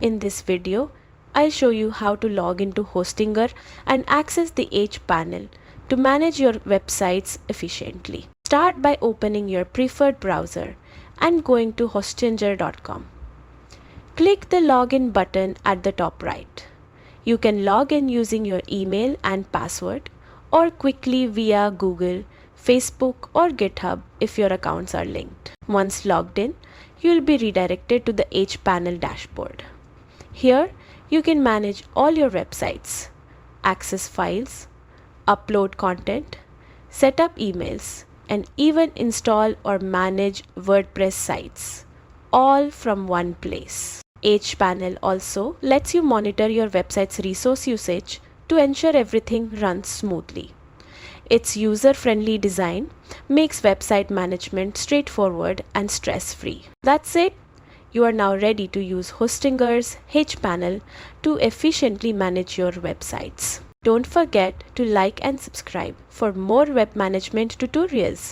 In this video, I'll show you how to log into Hostinger and access the HPanel to manage your websites efficiently. Start by opening your preferred browser and going to hostinger.com. Click the login button at the top right. You can log in using your email and password or quickly via Google, Facebook or GitHub if your accounts are linked. Once logged in, you'll be redirected to the HPanel dashboard. Here, you can manage all your websites, access files, upload content, set up emails, and even install or manage WordPress sites, all from one place. HPanel also lets you monitor your website's resource usage to ensure everything runs smoothly. Its user-friendly design makes website management straightforward and stress-free. That's it. You are now ready to use Hostinger's HPanel to efficiently manage your websites. Don't forget to like and subscribe for more web management tutorials.